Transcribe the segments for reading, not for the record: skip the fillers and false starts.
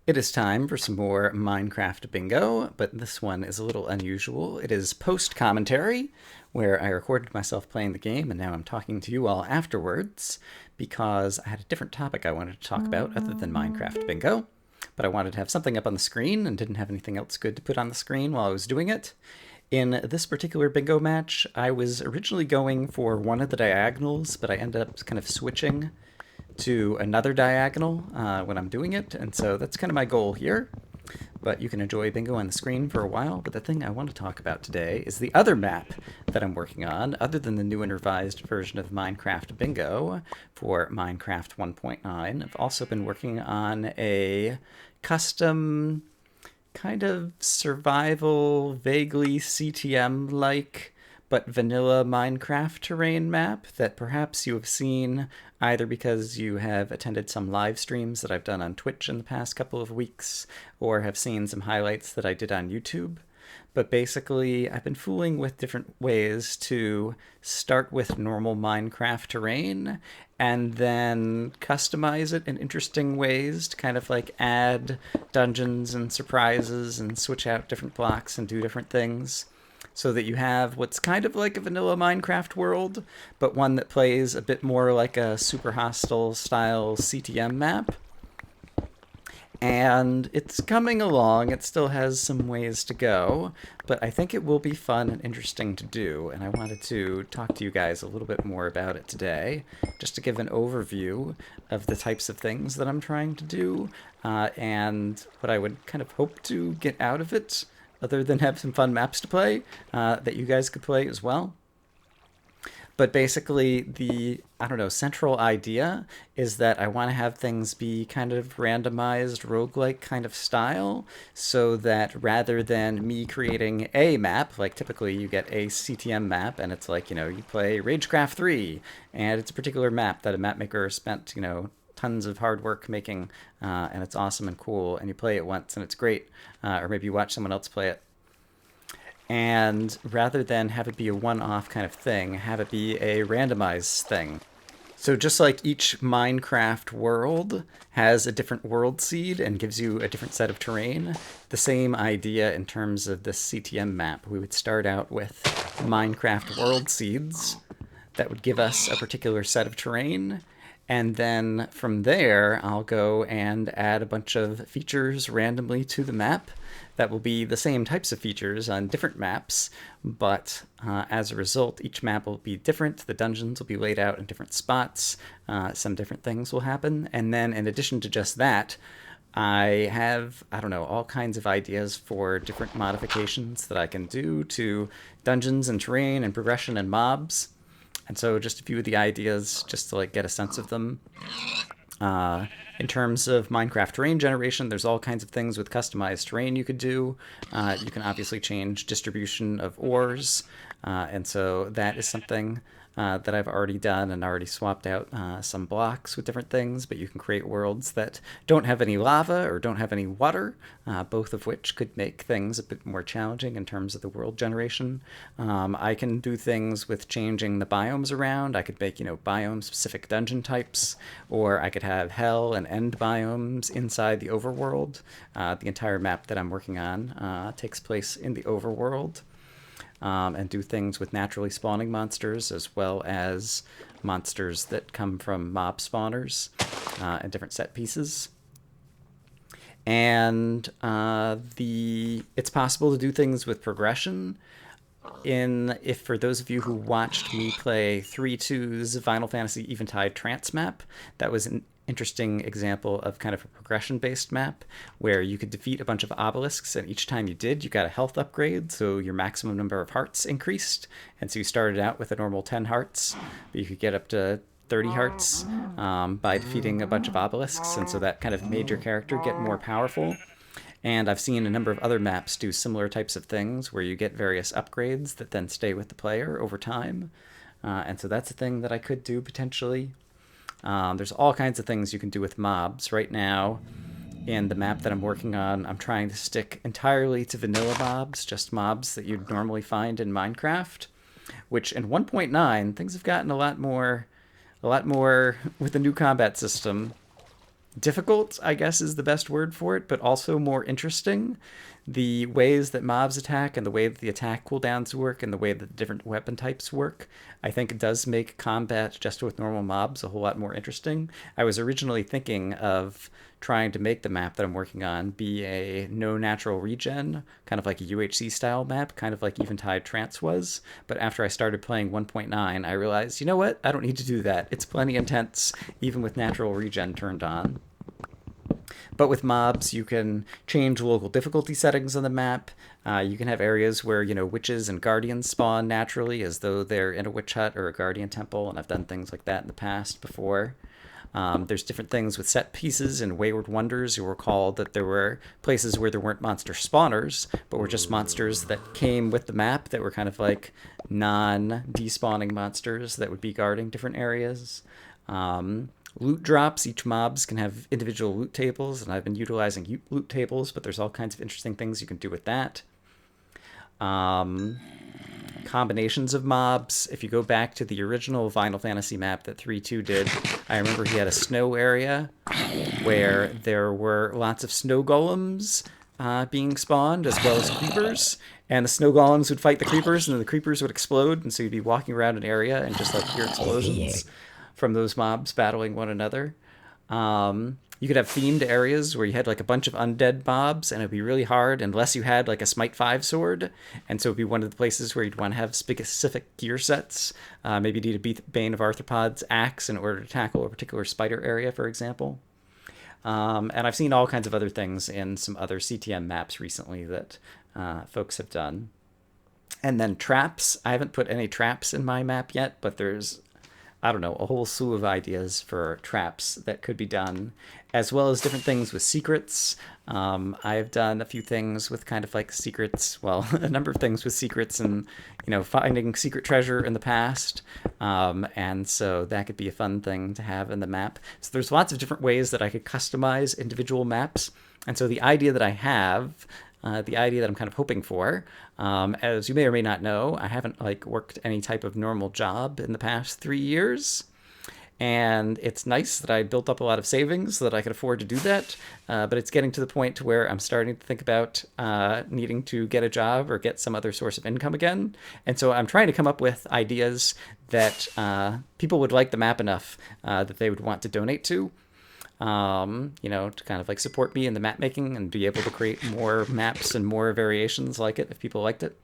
It is time for some more Minecraft bingo, but this one is a little unusual. It is post-commentary, where I recorded myself playing the game, and now I'm talking to you all afterwards, because I had a different topic I wanted to talk about other than Minecraft bingo, but I wanted to have something up on the screen and didn't have anything else good to put on the screen while I was doing it. In this particular bingo match, I was originally going for one of the diagonals, but I ended up kind of switching to another diagonal when I'm doing it, and so that's kind of my goal here. But you can enjoy bingo on the screen for a while, but the thing I want to talk about today is the other map that I'm working on, other than the new and revised version of Minecraft Bingo for Minecraft 1.9. I've also been working on a custom kind of survival, vaguely CTM-like, but vanilla Minecraft terrain map that perhaps you have seen either because you have attended some live streams that I've done on Twitch in the past couple of weeks, or have seen some highlights that I did on YouTube. But basically, I've been fooling with different ways to start with normal Minecraft terrain and then customize it in interesting ways to kind of like add dungeons and surprises and switch out different blocks and do different things so that you have what's kind of like a vanilla Minecraft world, but one that plays a bit more like a super hostile style CTM map. And it's coming along. It still has some ways to go, but I think it will be fun and interesting to do. And I wanted to talk to you guys a little bit more about it today, just to give an overview of the types of things that I'm trying to do and what I would kind of hope to get out of it, other than have some fun maps to play that you guys could play as well. But basically, the, I don't know, central idea is that I want to have things be kind of randomized, roguelike kind of style, so that rather than me creating a map, like typically you get a CTM map, and it's like, you play Ragecraft 3, and it's a particular map that a map maker spent, tons of hard work making, and it's awesome and cool, and you play it once and it's great, or maybe you watch someone else play it, and rather than have it be a one-off kind of thing, have it be a randomized thing. So just like each Minecraft world has a different world seed and gives you a different set of terrain, the same idea in terms of this CTM map. We would start out with Minecraft world seeds that would give us a particular set of terrain, and then from there, I'll go and add a bunch of features randomly to the map that will be the same types of features on different maps, but as a result, each map will be different. The dungeons will be laid out in different spots. Some different things will happen. And then in addition to just that, I have, I don't know, all kinds of ideas for different modifications that I can do to dungeons and terrain and progression and mobs. And so just a few of the ideas just to like get a sense of them. In terms of Minecraft terrain generation, there's all kinds of things with customized terrain you could do. You can obviously change distribution of ores, and so that is something that I've already done and already swapped out some blocks with different things, but you can create worlds that don't have any lava or don't have any water, both of which could make things a bit more challenging in terms of the world generation. I can do things with changing the biomes around. I could make, biome-specific dungeon types, or I could have hell and end biomes inside the overworld. The entire map that I'm working on takes place in the overworld. And do things with naturally spawning monsters as well as monsters that come from mob spawners and different set pieces. And it's possible to do things with progression. If for those of you who watched me play 3.2's Final Fantasy Eventide Trance map, that was an interesting example of kind of a progression-based map where you could defeat a bunch of obelisks, and each time you did, you got a health upgrade, so your maximum number of hearts increased. And so you started out with a normal 10 hearts, but you could get up to 30 hearts by defeating a bunch of obelisks, and so that kind of made your character get more powerful. And I've seen a number of other maps do similar types of things where you get various upgrades that then stay with the player over time. And so that's a thing that I could do potentially. There's all kinds of things you can do with mobs. Right now, in the map that I'm working on, I'm trying to stick entirely to vanilla mobs, just mobs that you'd normally find in Minecraft, which in 1.9, things have gotten a lot more with the new combat system. difficult, I guess is the best word for it, but also more interesting. The ways that mobs attack and the way that the attack cooldowns work and the way that the different weapon types work, I think it does make combat just with normal mobs a whole lot more interesting. I was originally thinking of trying to make the map that I'm working on be a no natural regen, kind of like a UHC style map, kind of like Eventide Trance was. But after I started playing 1.9, I realized, you know what? I don't need to do that. It's plenty intense, even with natural regen turned on. But with mobs, you can change local difficulty settings on the map. You can have areas where, witches and guardians spawn naturally as though they're in a witch hut or a guardian temple, and I've done things like that in the past before. There's different things with set pieces and Wayward Wonders. You'll recall that there were places where there weren't monster spawners, but were just monsters that came with the map that were kind of like non-despawning monsters that would be guarding different areas. Loot drops. Each mobs can have individual loot tables, and I've been utilizing loot tables, but there's all kinds of interesting things you can do with that. Combinations of mobs. If you go back to the original Final Fantasy map that 3.2 did, I remember he had a snow area where there were lots of snow golems being spawned, as well as creepers. And the snow golems would fight the creepers, and then the creepers would explode, and so you'd be walking around an area and just like hear explosions from those mobs battling one another. You could have themed areas where you had like a bunch of undead mobs, and it'd be really hard unless you had like a Smite 5 sword. And so it'd be one of the places where you'd want to have specific gear sets. Maybe you need a Bane of Arthropods axe in order to tackle a particular spider area, for example. And I've seen all kinds of other things in some other CTM maps recently that folks have done. And then traps. I haven't put any traps in my map yet, but there's, I don't know, a whole slew of ideas for traps that could be done, as well as different things with secrets. I've done a few things with kind of like secrets, well, a number of things with secrets and, finding secret treasure in the past. And so that could be a fun thing to have in the map. So there's lots of different ways that I could customize individual maps. And so the idea that I have, the idea that I'm kind of hoping for, as you may or may not know, I haven't worked any type of normal job in the past 3 years. And it's nice that I built up a lot of savings so that I could afford to do that. But it's getting to the point to where I'm starting to think about needing to get a job or get some other source of income again. And so I'm trying to come up with ideas that people would like the map enough that they would want to donate to. To kind of support me in the map making and be able to create more maps and more variations like it if people liked it.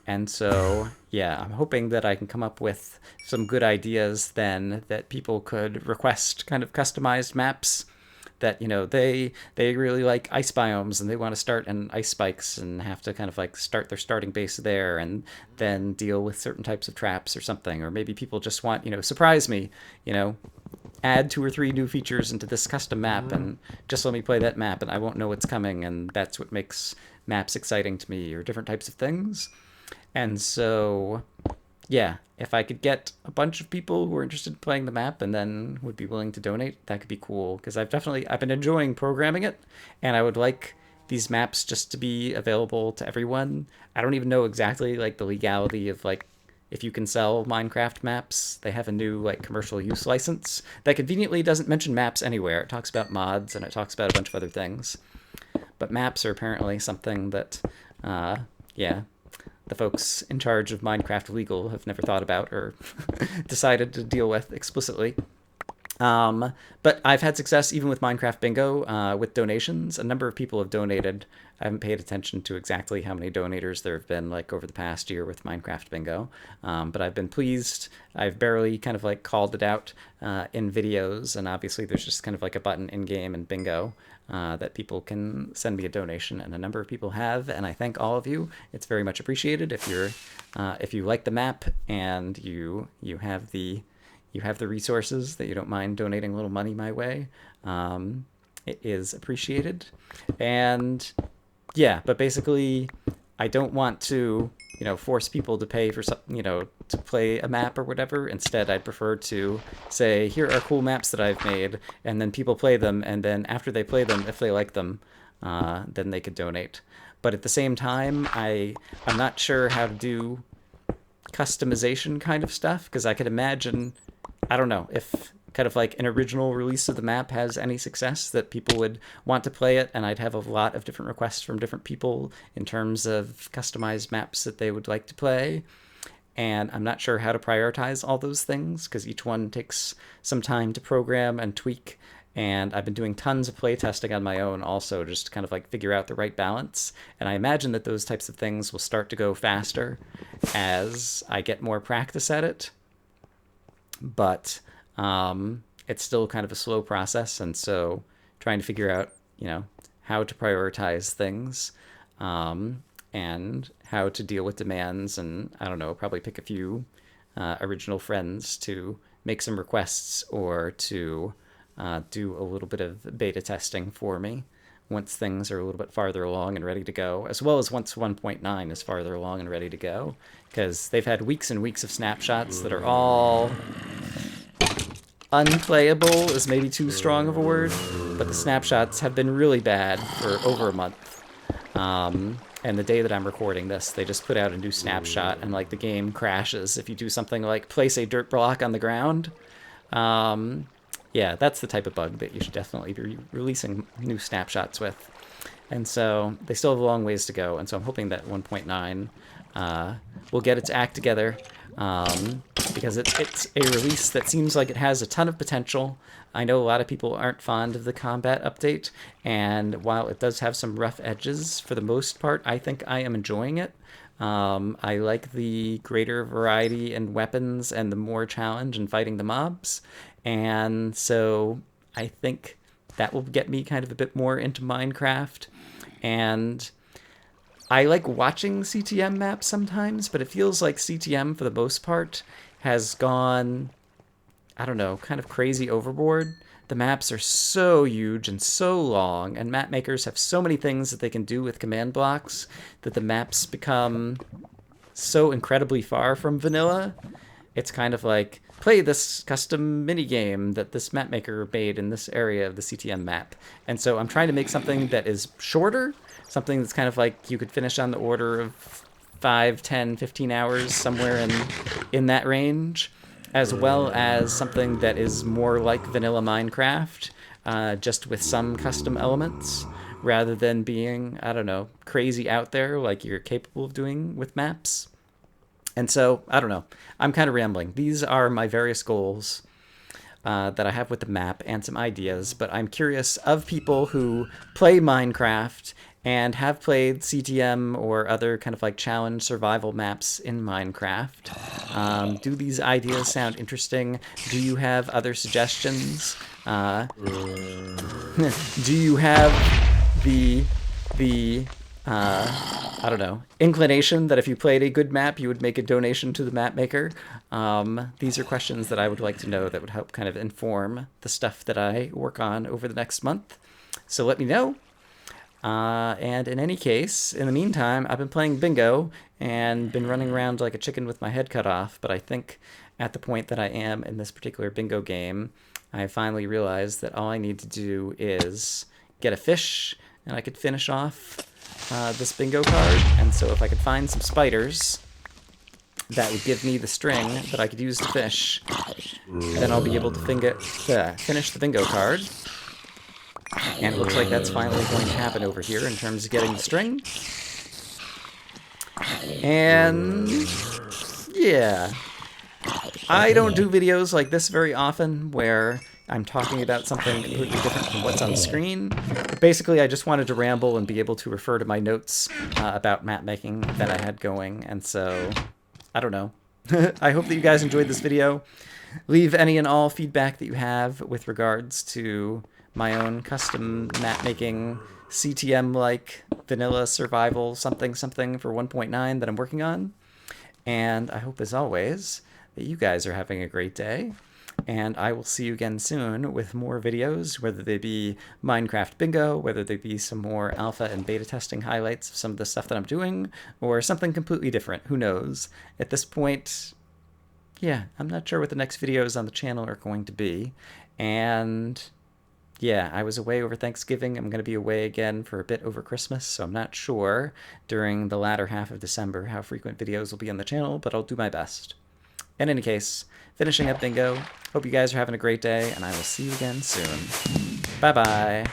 And so, yeah, I'm hoping that I can come up with some good ideas then that people could request kind of customized maps that, they really like ice biomes and they want to start in ice spikes and have to kind of start their starting base there and then deal with certain types of traps or something. Or maybe people just want, surprise me, add 2 or 3 new features into this custom map and just let me play that map and I won't know what's coming, and that's what makes maps exciting to me, or different types of things. And so, yeah, if I could get a bunch of people who are interested in playing the map and then would be willing to donate, that could be cool, because I've been enjoying programming it, and I would like these maps just to be available to everyone. I don't even know exactly the legality of if you can sell Minecraft maps. They have a new commercial use license that conveniently doesn't mention maps anywhere. It talks about mods and it talks about a bunch of other things. But maps are apparently something that, the folks in charge of Minecraft Legal have never thought about or decided to deal with explicitly. But I've had success even with Minecraft Bingo with donations. A number of people have donated. I haven't paid attention to exactly how many donators there have been over the past year with Minecraft Bingo. But I've been pleased. I've barely kind of called it out in videos, and obviously there's just kind of a button in game in Bingo that people can send me a donation, and a number of people have, and I thank all of you. It's very much appreciated. If you like the map and you have the resources that you don't mind donating a little money my way, it is appreciated. And yeah, but basically I don't want to force people to pay for something, to play a map or whatever. Instead, I'd prefer to say, here are cool maps that I've made, and then people play them, and then after they play them, if they like them, then they could donate. But at the same time, I'm not sure how to do customization kind of stuff, because I could imagine, I don't know, if kind of like an original release of the map has any success, that people would want to play it, and I'd have a lot of different requests from different people in terms of customized maps that they would like to play. And I'm not sure how to prioritize all those things because each one takes some time to program and tweak. And I've been doing tons of playtesting on my own also, just to kind of like figure out the right balance. And I imagine that those types of things will start to go faster as I get more practice at it. But it's still kind of a slow process. And so trying to figure out, how to prioritize things. And how to deal with demands, and I don't know, probably pick a few original friends to make some requests or to do a little bit of beta testing for me once things are a little bit farther along and ready to go, as well as once 1.9 is farther along and ready to go, because they've had weeks and weeks of snapshots that are all unplayable is maybe too strong of a word, but the snapshots have been really bad for over a month. And the day that I'm recording this, they just put out a new snapshot, and like the game crashes if you do something like place a dirt block on the ground. Yeah, that's the type of bug that you should definitely be releasing new snapshots with. And so they still have a long ways to go, and so I'm hoping that 1.9 will get its act together, because it's a release that seems like it has a ton of potential. I know a lot of people aren't fond of the combat update, and while it does have some rough edges, for the most part, I think I am enjoying it. I like the greater variety in weapons and the more challenge in fighting the mobs, and so I think that will get me kind of a bit more into Minecraft. And I like watching CTM maps sometimes, but it feels like CTM, for the most part, has gone, I don't know, kind of crazy overboard. The maps are so huge and so long, and map makers have so many things that they can do with command blocks that the maps become so incredibly far from vanilla. It's kind of like, play this custom minigame that this map maker made in this area of the CTM map. And so I'm trying to make something that is shorter, something that's kind of like you could finish on the order of 5, 10, 15 hours, somewhere in that range, as well as something that is more like vanilla Minecraft, just with some custom elements, rather than being, I don't know, crazy out there like you're capable of doing with maps. And so, I don't know, I'm kind of rambling. These are my various goals that I have with the map and some ideas, but I'm curious of people who play Minecraft and have played CTM or other kind of like challenge survival maps in Minecraft. Do these ideas sound interesting? Do you have other suggestions? Do you have the I don't know, inclination that if you played a good map, you would make a donation to the map maker? These are questions that I would like to know that would help kind of inform the stuff that I work on over the next month. So let me know. And in any case, in the meantime, I've been playing bingo and been running around like a chicken with my head cut off, but I think at the point that I am in this particular bingo game, I finally realized that all I need to do is get a fish, and I could finish off this bingo card. And so if I could find some spiders, that would give me the string that I could use to fish. Then I'll be able to finish the bingo card. And it looks like that's finally going to happen over here in terms of getting the string. And yeah, I don't do videos like this very often where I'm talking about something completely different from what's on the screen. Basically, I just wanted to ramble and be able to refer to my notes about map making that I had going. And so, I don't know. I hope that you guys enjoyed this video. Leave any and all feedback that you have with regards to my own custom map making CTM-like vanilla survival something for 1.9 that I'm working on. And I hope, as always, that you guys are having a great day. And I will see you again soon with more videos, whether they be Minecraft Bingo, whether they be some more alpha and beta testing highlights of some of the stuff that I'm doing, or something completely different. Who knows? At this point, yeah, I'm not sure what the next videos on the channel are going to be. And yeah, I was away over Thanksgiving. I'm going to be away again for a bit over Christmas, so I'm not sure during the latter half of December how frequent videos will be on the channel, but I'll do my best. In any case, finishing up bingo. Hope you guys are having a great day, and I will see you again soon. Bye-bye.